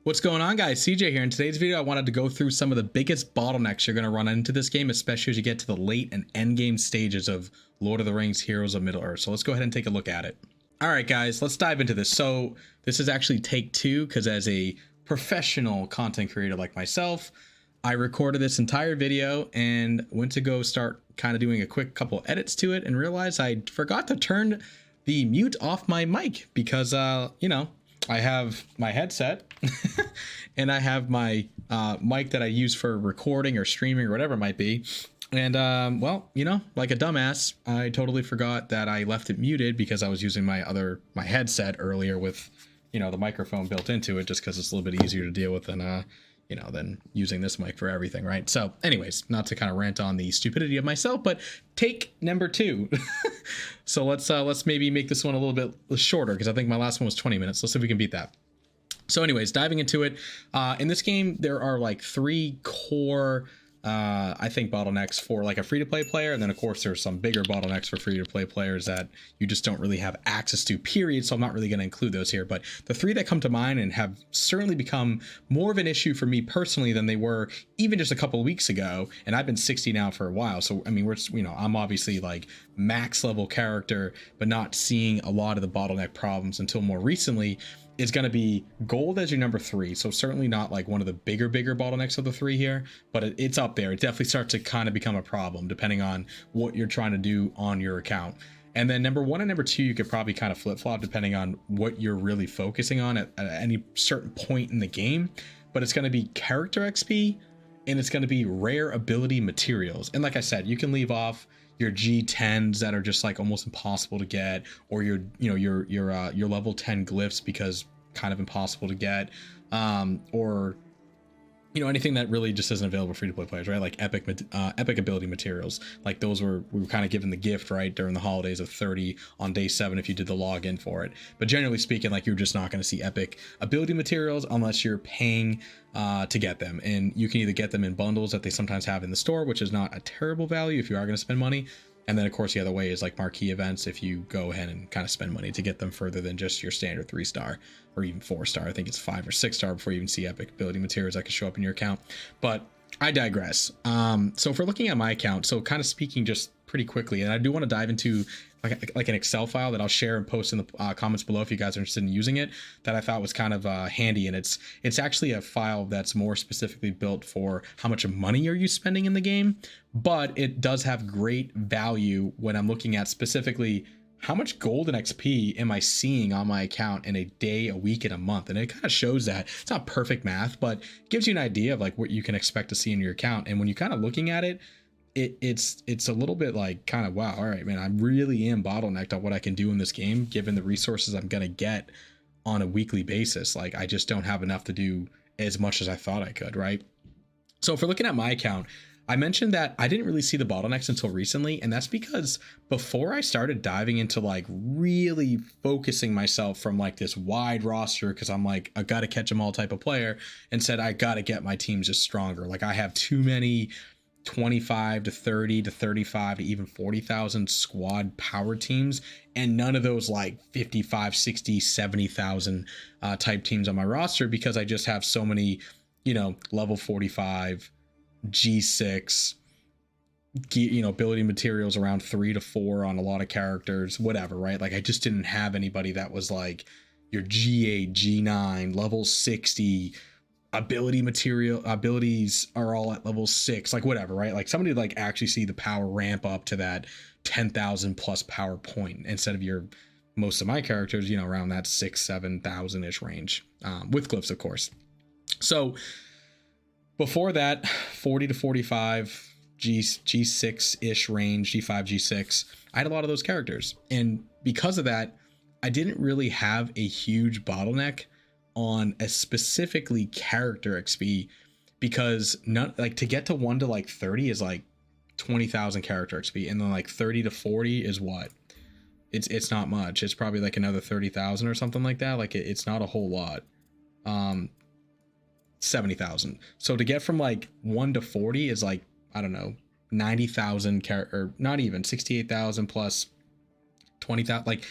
What's going on, guys? SeeJay here. In today's video, I wanted to go through some of the biggest bottlenecks you're going to run into this game, especially as you get to the late and end game stages of Lord of the Rings Heroes of Middle-earth. So let's go ahead and take a look at it. All right, guys, let's dive into this. So this is actually take two, because as a professional content creator like myself, I recorded this entire video and went to go start kind of doing a quick couple edits to it and realized I forgot to turn the mute off my mic because, you know, I have my headset and I have my mic that I use for recording or streaming or whatever it might be. And well, you know, like a dumbass, I totally forgot that I left it muted because I was using my headset earlier with, you know, the microphone built into it, just because it's a little bit easier to deal with than you know, than using this mic for everything, right? So anyways, not to kind of rant on the stupidity of myself, but take number two. So let's maybe make this one a little bit shorter, because I think my last one was 20 minutes. Let's see if we can beat that. So anyways, diving into it, in this game, there are like three core, I think, bottlenecks for like a free-to-play player. And then of course there's some bigger bottlenecks for free-to-play players that you just don't really have access to, period. So I'm not really going to include those here, but the three that come to mind and have certainly become more of an issue for me personally than they were even just a couple of weeks ago. And I've been 60 now for a while. So, I mean, you know, I'm obviously like max level character, but not seeing a lot of the bottleneck problems until more recently. Is going to be gold as your number three. So certainly not like one of the bigger bottlenecks of the three here, but it's up there. It definitely starts to kind of become a problem depending on what you're trying to do on your account. And then number one and number two, you could probably kind of flip-flop depending on what you're really focusing on at any certain point in the game. But it's going to be character XP and it's going to be rare ability materials. And like I said, you can leave off your G10s that are just like almost impossible to get, or your, you know, your level 10 glyphs because kind of impossible to get, or, you know, anything that really just isn't available for free-to-play players, right? Like epic ability materials, like those we were kind of given the gift, right, during the holidays of 30 on day 7 if you did the login for it. But generally speaking, like, you're just not going to see epic ability materials unless you're paying to get them. And you can either get them in bundles that they sometimes have in the store, which is not a terrible value if you are going to spend money. And then of course the other way is like marquee events, if you go ahead and kind of spend money to get them further than just your standard 3-star or even 4-star. I think it's 5 or 6-star before you even see epic ability materials that can show up in your account. But I digress. So if we're looking at my account, so kind of speaking just pretty quickly, and I do want to dive into like an Excel file that I'll share and post in the comments below if you guys are interested in using it, that I thought was kind of handy. And it's actually a file that's more specifically built for how much money are you spending in the game, but it does have great value when I'm looking at specifically how much gold and XP am I seeing on my account in a day, a week, and a month. And it kind of shows that it's not perfect math, but it gives you an idea of like what you can expect to see in your account. And when you're kind of looking at it, it's a little bit like kind of, wow, all right, man, I really am bottlenecked on what I can do in this game, given the resources I'm going to get on a weekly basis. Like, I just don't have enough to do as much as I thought I could, right? So if we're looking at my account, I mentioned that I didn't really see the bottlenecks until recently, and that's because before I started diving into like really focusing myself from like this wide roster, because I'm like, I got to catch them all type of player, and said I got to get my teams just stronger. Like, I have too many 25 to 30 to 35 to even 40,000 squad power teams, and none of those like 55, 60, 70,000 type teams on my roster, because I just have so many, you know, level 45 G6, you know, ability materials around 3 to 4 on a lot of characters, whatever, right? Like, I just didn't have anybody that was like your G8, G9, level 60 ability material. Abilities are all at level 6, like whatever, right? Like somebody like actually see the power ramp up to that 10,000 plus power point, instead of your, most of my characters, you know, around that 6,000-7,000 ish range, with glyphs, of course. So before that, 40 to 45 G6 ish range, G5, G6, I had a lot of those characters. And because of that, I didn't really have a huge bottleneck on a specifically character XP, because not like to get to 1 to like 30 is like 20,000 character XP, and then like 30 to 40 is what? It's not much. It's probably like another 30,000 or something like that. Like it's not a whole lot. 70,000. So to get from like 1 to 40 is like, I don't know, 90,000 or not even 68,000 plus 20,000, like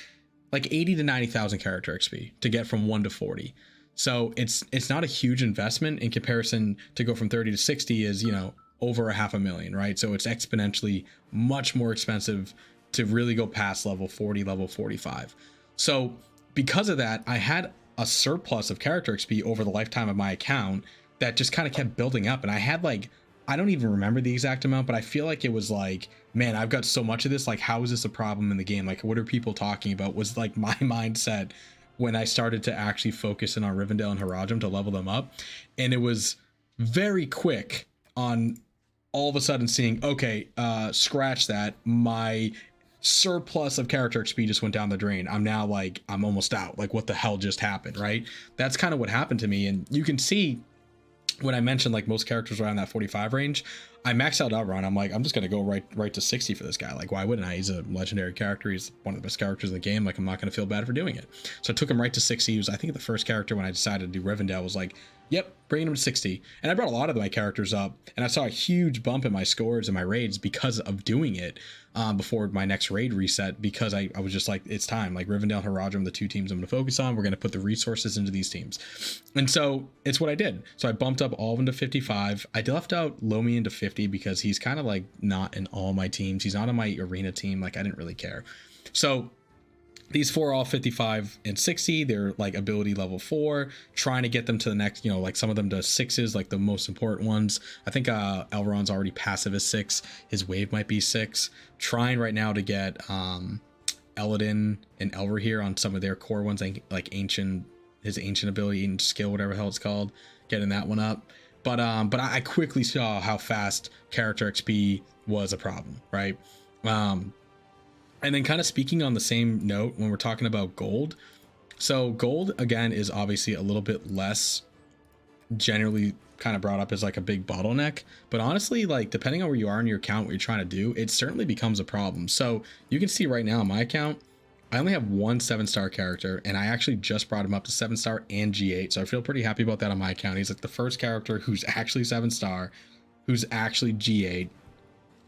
80 to 90,000 character XP to get from 1 to 40. So it's not a huge investment in comparison to go from 30 to 60 is, you know, over $500,000, right? So it's exponentially much more expensive to really go past level 40, level 45. So because of that, I had a surplus of character XP over the lifetime of my account that just kind of kept building up. And I had like, I don't even remember the exact amount, but I feel like it was like, man, I've got so much of this. Like, how is this a problem in the game? Like, what are people talking about? Was like my mindset when I started to actually focus in on Rivendell and Harajam to level them up. And it was very quick on all of a sudden seeing, okay, scratch that. My surplus of character XP just went down the drain. I'm now like, I'm almost out. Like, what the hell just happened, right? That's kind of what happened to me. And you can see when I mentioned like most characters around that 45 range, I maxed out Outrun. I'm like, I'm just gonna go right to 60 for this guy. Like, why wouldn't I? He's a legendary character. He's one of the best characters in the game. Like, I'm not gonna feel bad for doing it. So I took him right to 60. He was, I think, the first character when I decided to do Rivendell was like, yep, bringing him to 60. And I brought a lot of my characters up, and I saw a huge bump in my scores and my raids because of doing it before my next raid reset, because I was just like, it's time. Like, Rivendell and Harajam, the two teams I'm going to focus on. We're going to put the resources into these teams. And so it's what I did. So I bumped up all of them to 55. I left out Lomi into 50 because he's kind of like not in all my teams. He's not on my arena team. Like, I didn't really care. So these four are all 55 and 60. They're like ability level 4, trying to get them to the next, you know, like some of them to 6s, like the most important ones. I think Elrond's already passive as 6. His wave might be 6. Trying right now to get Eladin and Elver here on some of their core ones, like his ancient ability and skill, whatever the hell it's called, getting that one up. But I quickly saw how fast character XP was a problem, right? And then kind of speaking on the same note when we're talking about gold. So gold, again, is obviously a little bit less generally kind of brought up as like a big bottleneck. But honestly, like, depending on where you are in your account, what you're trying to do, it certainly becomes a problem. So you can see right now on my account, I only have one 7-star character, and I actually just brought him up to 7-star and G8. So I feel pretty happy about that on my account. He's like the first character who's actually 7-star, who's actually G8.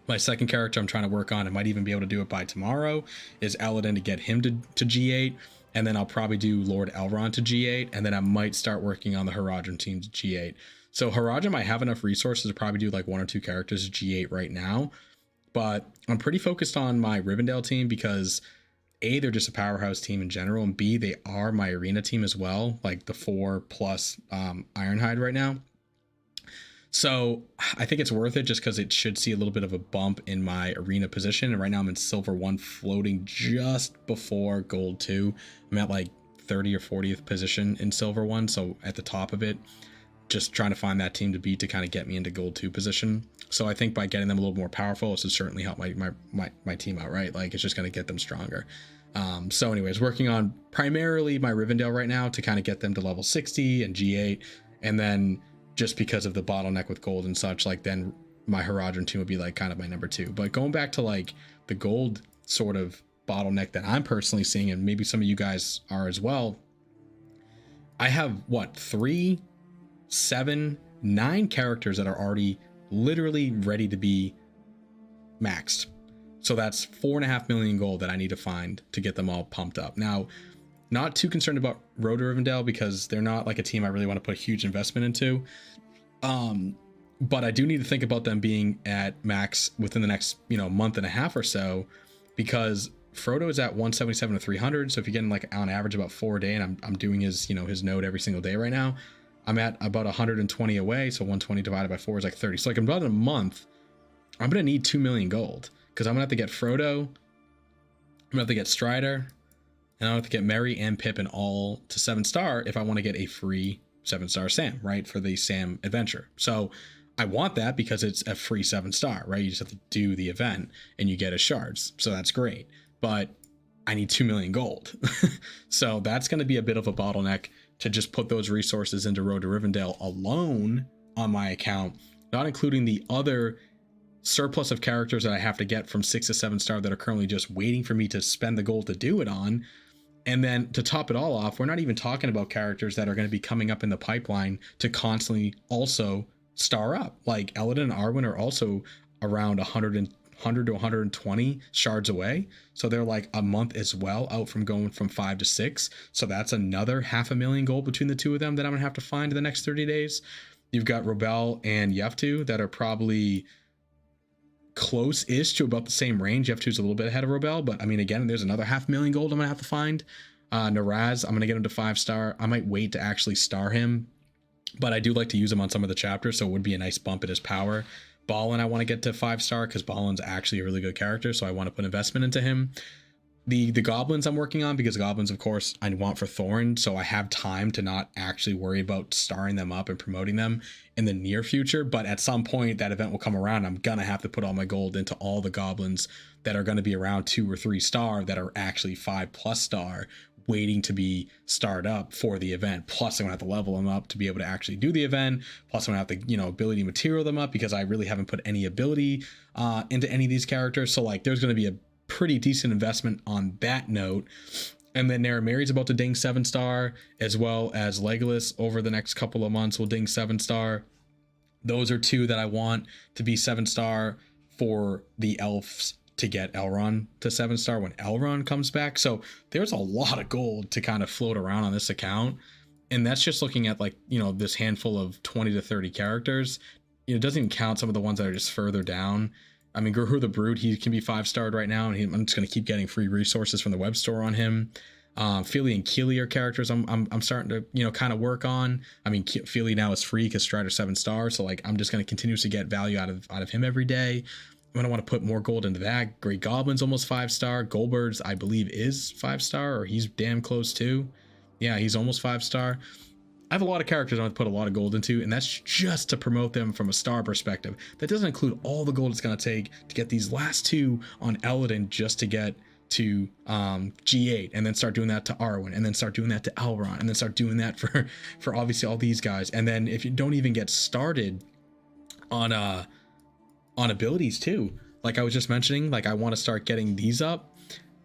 My second character I'm trying to work on, I might even be able to do it by tomorrow, is Eladin to get him to G8. And then I'll probably do Lord Elrond to G8. And then I might start working on the Harajam team to G8. So Harajam, I have enough resources to probably do like 1 or 2 characters to G8 right now. But I'm pretty focused on my Rivendell team because A, they're just a powerhouse team in general. And B, they are my arena team as well. Like the 4+ Ironhide right now. So I think it's worth it just because it should see a little bit of a bump in my arena position. And right now I'm in silver 1, floating just before gold 2. I'm at like 30 or 40th position in silver 1. So at the top of it, just trying to find that team to beat to kind of get me into gold 2 position. So I think by getting them a little more powerful, it should certainly help my team out, right? Like, it's just going to get them stronger. So anyways, working on primarily my Rivendell right now to kind of get them to level 60 and G8. And then just because of the bottleneck with gold and such, like, then my Harajam team would be like kind of my number 2. But going back to like the gold sort of bottleneck that I'm personally seeing, and maybe some of you guys are as well, I have what, 3, 7, 9 characters that are already literally ready to be maxed. So that's 4.5 million gold that I need to find to get them all pumped up. Now, not too concerned about Road to Rivendell because they're not like a team I really want to put a huge investment into. But I do need to think about them being at max within the next, month and a half or so, because Frodo is at 177 to 300. So if you're getting like on average about 4 a day, and I'm doing his, his node every single day right now, I'm at about 120 away. So 120 divided by 4 is like 30. So like about in a month, I'm going to need 2 million gold because I'm going to have to get Frodo. I'm going to have to get Strider. And I have to get Merry and Pippin all to 7-star if I want to get a free 7-star Sam, right? For the Sam adventure. So I want that because it's a free 7-star, right? You just have to do the event and you get his shards. So that's great. But I need 2 million gold. So that's going to be a bit of a bottleneck to just put those resources into Road to Rivendell alone on my account, not including the other surplus of characters that I have to get from 6 to 7-star that are currently just waiting for me to spend the gold to do it on. And then to top it all off, we're not even talking about characters that are going to be coming up in the pipeline to constantly also star up. Like Eladin and Arwen are also around 100 and 100 to 120 shards away. So they're like a month as well out from going from 5 to 6. So that's another 500,000 gold between the two of them that I'm gonna have to find in the next 30 days. You've got Robel and Yeftu that are probably close-ish to about the same range. Yeftu's a little bit ahead of Robel, but I mean, again, there's another 500,000 gold I'm gonna have to find. Naraz, I'm gonna get him to 5-star. I might wait to actually star him, but I do like to use him on some of the chapters, so it would be a nice bump in his power. Ballin, I want to get to 5-star because Ballin's actually a really good character, so I want to put investment into him. The goblins I'm working on, because goblins, of course, I want for Thorin, so I have time to not actually worry about starring them up and promoting them in the near future. But at some point, that event will come around. I'm gonna have to put all my gold into all the goblins that are going to be around 2 or 3 star that are actually 5+ star, waiting to be starred up for the event. Plus I'm gonna have to level them up to be able to actually do the event. Plus I'm gonna have to, you know, ability material them up, because I really haven't put any ability into any of these characters. So like there's gonna be a pretty decent investment on that note. And then Naramary's about to ding 7-star, as well as Legolas over the next couple of months will ding 7-star. Those are 2 that I want to be 7-star for the elves to get Elrond to 7-star when Elrond comes back. So there's a lot of gold to kind of float around on this account. And that's just looking at, like, you know, this handful of 20 to 30 characters. You know, it doesn't even count some of the ones that are just further down. I mean, Gurur the Brute, he can be 5-starred right now, and I'm just going to keep getting free resources from the web store on him. Feely and Keely are characters I'm starting to, you know, kind of work on. I mean, Feely now is free because Strider 7-star, so like I'm just going to continuously get value out of him every day. I'm going to want to put more gold into that. Great Goblin's almost 5-star. Goldbird's, I believe, is 5-star, or he's damn close too. Yeah, he's almost 5-star. I have a lot of characters I want to put a lot of gold into, and that's just to promote them from a star perspective. That doesn't include all the gold it's going to take to get these last 2 on Eladin, just to get to G8, and then start doing that to Arwen, and then start doing that to Elrond, and then start doing that for obviously all these guys. And then if you don't even get started on abilities too, like I was just mentioning, like I want to start getting these up.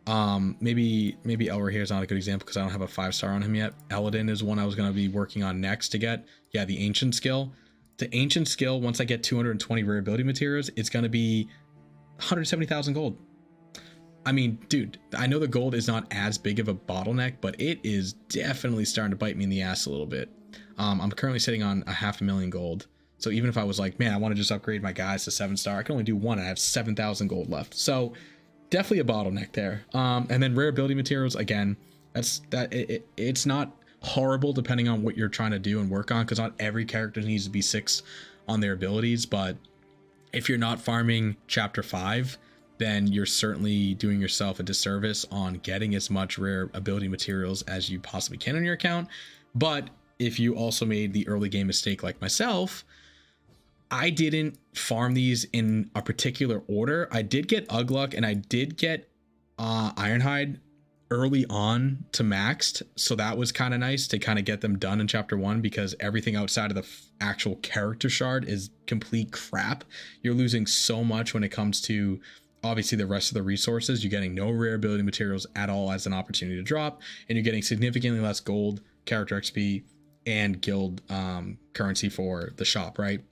Maybe Elra here is not a good example because I don't have a 5-star on him yet. Eladin is one I was going to be working on next to get. Yeah, the ancient skill. The ancient skill, once I get 220 rare ability materials, it's going to be 170,000 gold. I mean, dude, I know the gold is not as big of a bottleneck, but it is definitely starting to bite me in the ass a little bit. I'm currently sitting on 500,000 gold. So even if I was like, man, I want to just upgrade my guys to 7-star, I can only do 1. I have 7,000 gold left. So definitely a bottleneck there. And then rare ability materials, again, it's not horrible depending on what you're trying to do and work on, because not every character needs to be 6 on their abilities. But if you're not farming chapter 5, then you're certainly doing yourself a disservice on getting as much rare ability materials as you possibly can on your account. But if you also made the early game mistake like myself, I didn't farm these in a particular order. I did get Ugluk and I did get Ironhide early on to maxed, so that was kind of nice to kind of get them done in chapter 1, because everything outside of the actual character shard is complete crap. You're losing so much when it comes to obviously the rest of the resources. You're getting no rare ability materials at all as an opportunity to drop, and you're getting significantly less gold, character XP, and guild currency for the shop, right?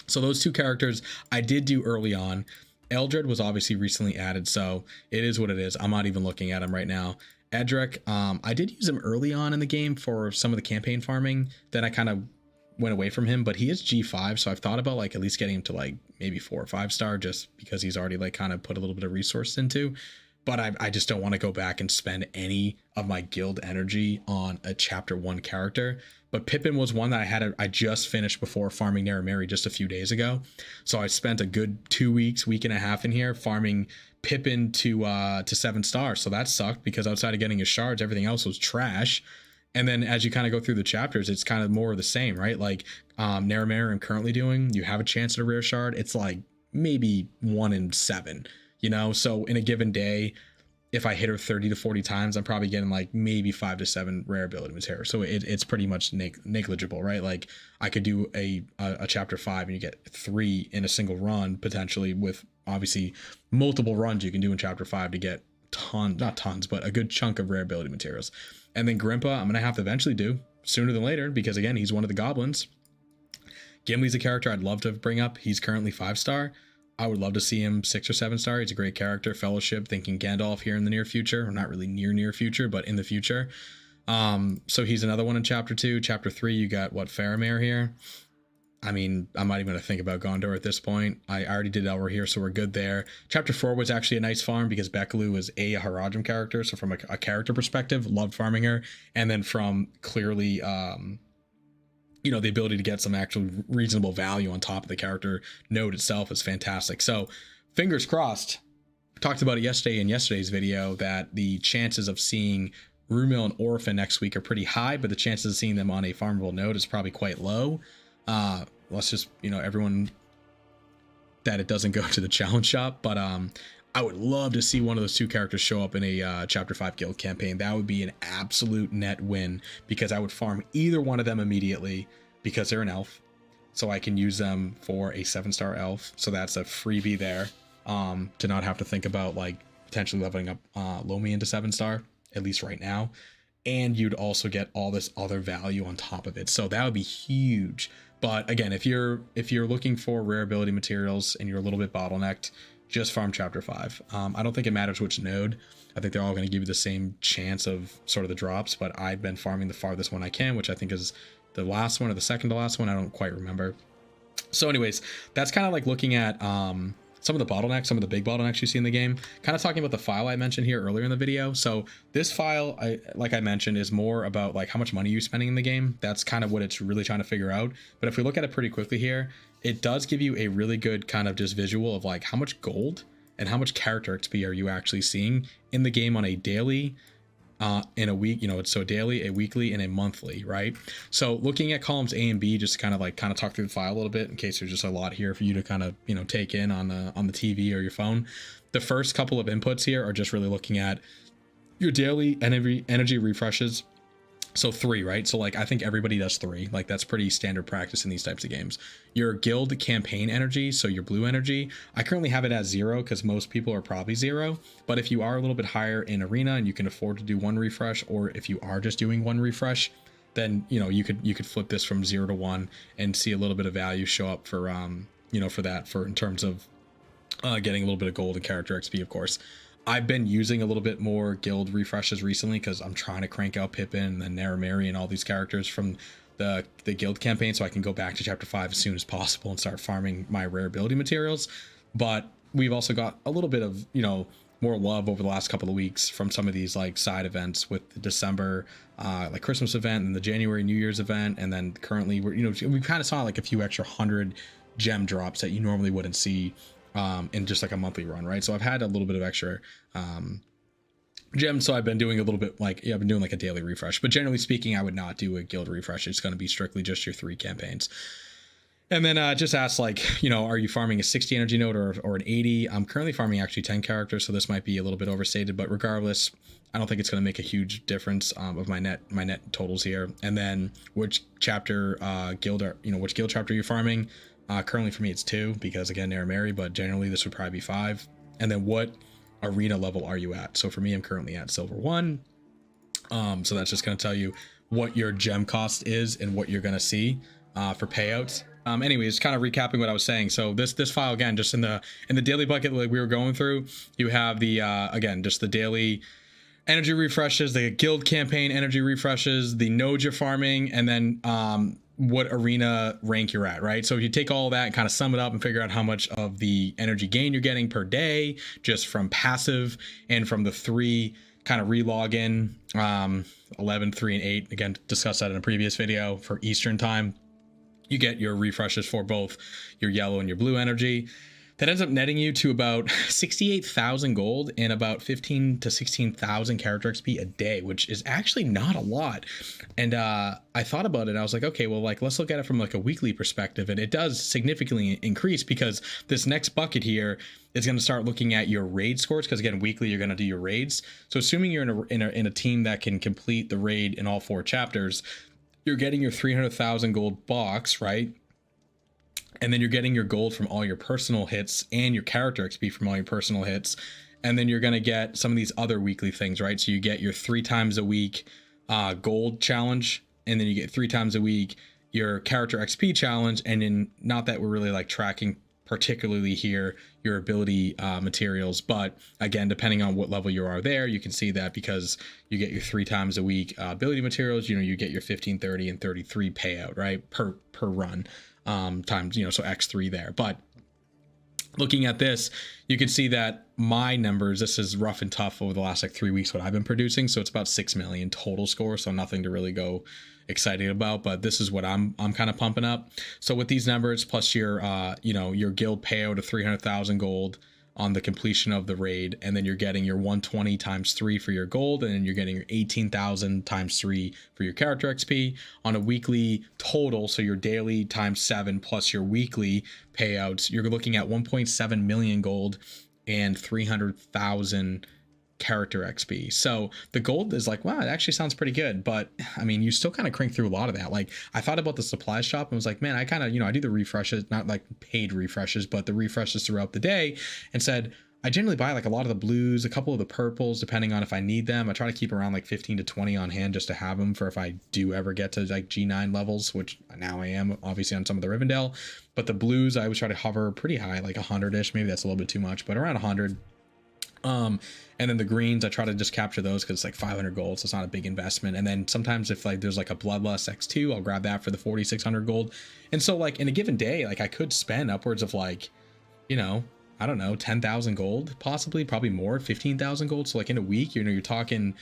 So those 2 characters I did do early on. Eldred was obviously recently added, so it is what it is. I'm not even looking at him right now. Edric, I did use him early on in the game for some of the campaign farming. Then I kind of went away from him, but he is G5, so I've thought about like at least getting him to like maybe 4 or 5-star, just because he's already like kind of put a little bit of resource into. But I just don't want to go back and spend any of my guild energy on a chapter 1 character. But Pippin was one that I just finished before farming Naramary just a few days ago. So I spent a good 2 weeks, week and a half in here farming Pippin to 7-star. So that sucked, because outside of getting his shards, everything else was trash. And then as you kind of go through the chapters, it's kind of more of the same, right? Like Naramary I'm currently doing, you have a chance at a rare shard. It's like maybe 1 in 7, you know? So in a given day, if I hit her 30 to 40 times, I'm probably getting like maybe 5 to 7 rare ability material. So it's pretty much negligible, right? Like I could do a chapter 5 and you get 3 in a single run, potentially, with obviously multiple runs you can do in chapter 5 to get not tons, but a good chunk of rare ability materials. And then Grimpa, I'm going to have to eventually do sooner than later, because again, he's one of the goblins. Gimli's a character I'd love to bring up. He's currently 5-star. I would love to see him 6 or 7 star. He's a great character. Fellowship, thinking Gandalf here in the near future, or not really near future, but in the future. So he's another one in chapter 2. Chapter 3, you got what, Faramir here. I mean, I'm not even going to think about Gondor at this point. I already did Elrond here, so we're good there. Chapter 4 was actually a nice farm because Bekaloo is a Haradrim character. So from a character perspective, loved farming her. And then from clearly, you know, the ability to get some actual reasonable value on top of the character node itself is fantastic. So fingers crossed. We talked about it yesterday in yesterday's video that the chances of seeing Rumil and Orphan next week are pretty high, but the chances of seeing them on a farmable node is probably quite low. Let's just, you know, everyone that it doesn't go to the challenge shop, but I would love to see one of those 2 characters show up in a chapter 5 guild campaign. That would be an absolute net win because I would farm either one of them immediately because they're an elf, so I can use them for a 7-star elf. So that's a freebie there, to not have to think about like potentially leveling up Lomi into 7-star, at least right now. And you'd also get all this other value on top of it. So that would be huge. But again, if you're looking for rare ability materials and you're a little bit bottlenecked, just farm chapter 5. I don't think it matters which node. I think they're all going to give you the same chance of sort of the drops, but I've been farming the farthest one I can, which I think is the last one or the second to last one. I don't quite remember. So anyways, that's kind of like looking at some of the bottlenecks, some of the big bottlenecks you see in the game, kind of talking about the file I mentioned here earlier in the video. So this file, like I mentioned, is more about like how much money you're spending in the game. That's kind of what it's really trying to figure out. But if we look at it pretty quickly here, it does give you a really good kind of just visual of like how much gold and how much character XP are you actually seeing in the game on a daily, in a week, you know, it's so daily, a weekly, and a monthly, right? So looking at columns A and B, just kind of talk through the file a little bit in case there's just a lot here for you to kind of, you know, take in on the TV or your phone. The first couple of inputs here are just really looking at your daily energy refreshes. So 3, right? So like I think everybody does 3. Like that's pretty standard practice in these types of games. Your guild campaign energy, so your blue energy, I currently have it at 0 because most people are probably 0. But if you are a little bit higher in arena and you can afford to do 1 refresh, or if you are just doing 1 refresh, then you know you could flip this from 0 to 1 and see a little bit of value show up for you know, for that, for in terms of getting a little bit of gold and character XP, of course. I've been using a little bit more guild refreshes recently because I'm trying to crank out Pippin and Naramiri and all these characters from the guild campaign so I can go back to chapter 5 as soon as possible and start farming my rare ability materials. But we've also got a little bit of, you know, more love over the last couple of weeks from some of these like side events with the December like Christmas event and the January New Year's event, and then currently we're, you know, we kind of saw like a few extra 100 gem drops that you normally wouldn't see in just like a monthly run, right? So I've had a little bit of extra gems, so I've been doing a little bit like, yeah, I've been doing like a daily refresh, but generally speaking, I would not do a guild refresh. It's going to be strictly just your 3 campaigns. And then just ask like, you know, are you farming a 60 energy node or an 80? I'm currently farming actually 10 characters, so this might be a little bit overstated, but regardless, I don't think it's going to make a huge difference of my net totals here. And then which chapter which guild chapter you're farming. Currently for me it's 2 because again, Naramiri, but generally this would probably be 5. And then what arena level are you at? So for me, I'm currently at silver 1. So that's just going to tell you what your gem cost is and what you're going to see for payouts. Anyways, kind of recapping what I was saying. So this file, again, just in the daily bucket like we were going through, you have the again, just the daily energy refreshes, the guild campaign energy refreshes, the nodes you're farming, and then what arena rank you're at, right? So if you take all that and kind of sum it up and figure out how much of the energy gain you're getting per day just from passive and from the 3 kind of relog in 11, 3, and 8, again, discussed that in a previous video for Eastern time, you get your refreshes for both your yellow and your blue energy. That ends up netting you to about 68,000 gold and about 15 to 16,000 character XP a day, which is actually not a lot. And I thought about it. I was like, okay, well, like, let's look at it from like a weekly perspective. And it does significantly increase because this next bucket here is going to start looking at your raid scores. Because again, weekly, you're going to do your raids. So assuming you're in a team that can complete the raid in all 4 chapters, you're getting your 300,000 gold box, right? And then you're getting your gold from all your personal hits and your character XP from all your personal hits. And then you're going to get some of these other weekly things, right? So you get your 3 times a week gold challenge. And then you get 3 times a week your character XP challenge. And then not that we're really like tracking particularly here your ability materials. But again, depending on what level you are there, you can see that because you get your 3 times a week ability materials, you get your 15, 30, and 33 payout, right, per run, times, so x3 there. But looking at this, you can see that my numbers, this is rough and tough over the last like 3 weeks what I've been producing, so it's about 6 million total score, so nothing to really go excited about, but this is what I'm kind of pumping up. So with these numbers plus your your guild payout of 300,000 gold on the completion of the raid, and then you're getting your 120 times 3 for your gold, and then you're getting your 18,000 times 3 for your character XP on a weekly total. So your daily times 7 plus your weekly payouts, you're looking at 1.7 million gold and 300,000 character XP. So the gold is like, wow, it actually sounds pretty good. But I mean, you still kind of crank through a lot of that. Like I thought about the supply shop and was like, man, I kind of, I do the refreshes, not like paid refreshes, but the refreshes throughout the day, and said, I generally buy like a lot of the blues, a couple of the purples, depending on if I need them. I try to keep around like 15 to 20 on hand just to have them for if I do ever get to like G9 levels, which now I am obviously on some of the Rivendell. But the blues, I always try to hover pretty high, like 100-ish. Maybe that's a little bit too much, but around 100. And then the greens, I try to just capture those because it's like 500 gold, so it's not a big investment. And then sometimes if like there's like a Bloodlust X2, I'll grab that for the 4,600 gold. And so like in a given day, like I could spend upwards of like, I don't know, 10,000 gold, possibly, probably more, 15,000 gold. So like in a week, you're talking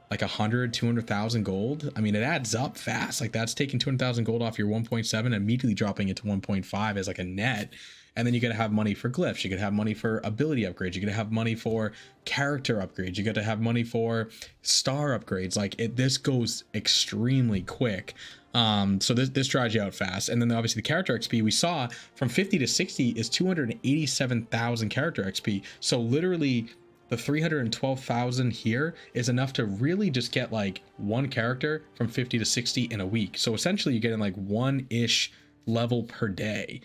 like 100, 200,000 gold. I mean, it adds up fast. Like that's taking 200,000 gold off your 1.7 and immediately dropping it to 1.5 as like a net. And then you got to have money for glyphs. You got to have money for ability upgrades. You got to have money for character upgrades. You got to have money for star upgrades. Like this goes extremely quick. So this drives you out fast. And then obviously the character XP we saw from 50 to 60 is 287,000 character XP. So literally the 312,000 here is enough to really just get like one character from 50 to 60 in a week. So essentially you're getting like 1-ish level per day.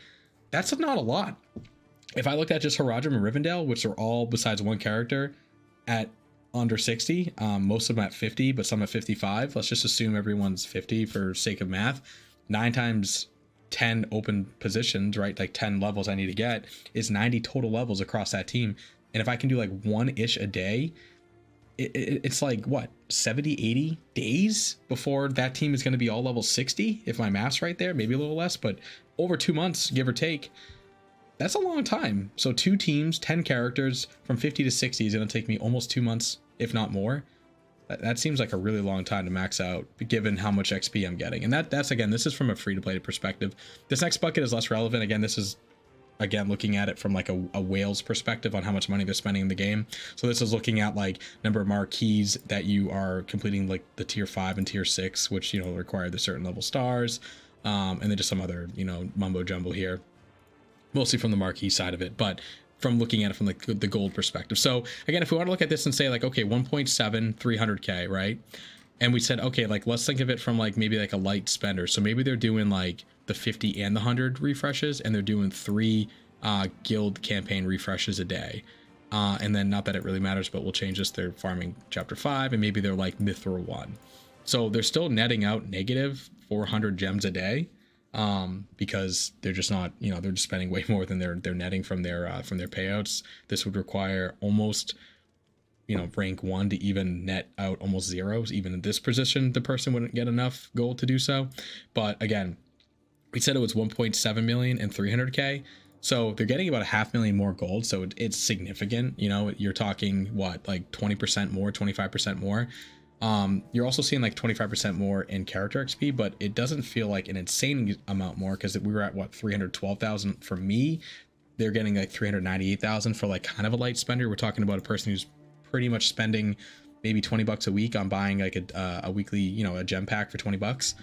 That's not a lot. If I looked at just Haradrim and Rivendell, which are all besides one character at under 60, most of them at 50, but some at 55. Let's just assume everyone's 50 for sake of math. 9 times 10 open positions, right? Like 10 levels I need to get is 90 total levels across that team. And if I can do like 1-ish a day, it's like what, 70, 80 days before that team is going to be all level 60. If my math's right there, maybe a little less, but over 2 months, give or take, that's a long time. So 2 teams, 10 characters from 50 to 60 is going to take me almost 2 months, if not more. That seems like a really long time to max out given how much XP I'm getting. And that's again, this is from a free-to-play perspective. This next bucket is less relevant. Again, this is looking at it from like a whale's perspective on how much money they're spending in the game. So this is looking at like number of marquees that you are completing, like the tier 5 and tier 6, which require the certain level stars, and then just some other mumbo jumbo here, mostly from the marquee side of it, but from looking at it from the gold perspective. So again, if we want to look at this and say like, okay, 1.7 300k, right? And we said, okay, like let's think of it from like maybe like a light spender. So maybe they're doing like the 50 and the 100 refreshes, and they're doing 3 guild campaign refreshes a day. And then not that it really matters, but we'll change this. They're farming chapter 5, and maybe they're like Mithril 1. So they're still netting out negative 400 gems a day, because they're just not, they're just spending way more than they're netting from their payouts. This would require almost, rank 1 to even net out almost 0. Even in this position, the person wouldn't get enough gold to do so. But again, we said it was 1.7 million and 300k. So they're getting about 500,000 more gold. So it's significant. You're talking what, like 20% more, 25% more. You're also seeing like 25% more in character XP, but it doesn't feel like an insane amount more, because we were at what, 312,000 for me. They're getting like 398,000 for like kind of a light spender. We're talking about a person who's pretty much spending maybe 20 bucks a week on buying like a weekly, a gem pack for 20 bucks.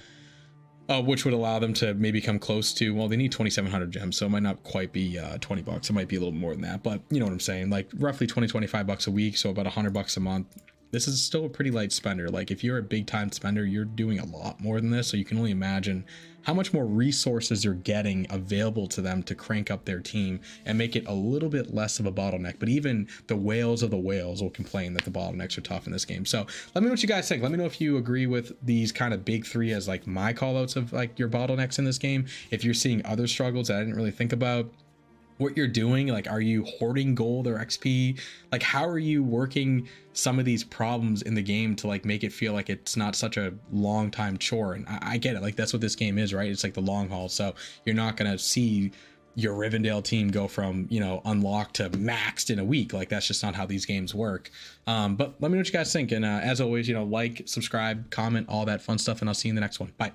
Which would allow them to maybe come close to, well, they need 2,700 gems, so it might not quite be 20 bucks. It might be a little more than that, but you know what I'm saying? Like roughly 20, 25 bucks a week, so about 100 bucks a month. This is still a pretty light spender. Like if you're a big time spender, you're doing a lot more than this, so you can only imagine how much more resources you're getting available to them to crank up their team and make it a little bit less of a bottleneck. But even the whales of the whales will complain that the bottlenecks are tough in this game. So let me know what you guys think. Let me know if you agree with these kind of big 3 as like my call outs of like your bottlenecks in this game. If you're seeing other struggles that I didn't really think about, what you're doing. Like, are you hoarding gold or XP? Like, how are you working some of these problems in the game to like make it feel like it's not such a long time chore? And I get it, like that's what this game is, right? It's like the long haul. So you're not gonna see your Rivendell team go from, you know, unlocked to maxed in a week. Like, that's just not how these games work. But let me know what you guys think. And as always, you know, like, subscribe, comment, all that fun stuff, and I'll see you in the next one. Bye.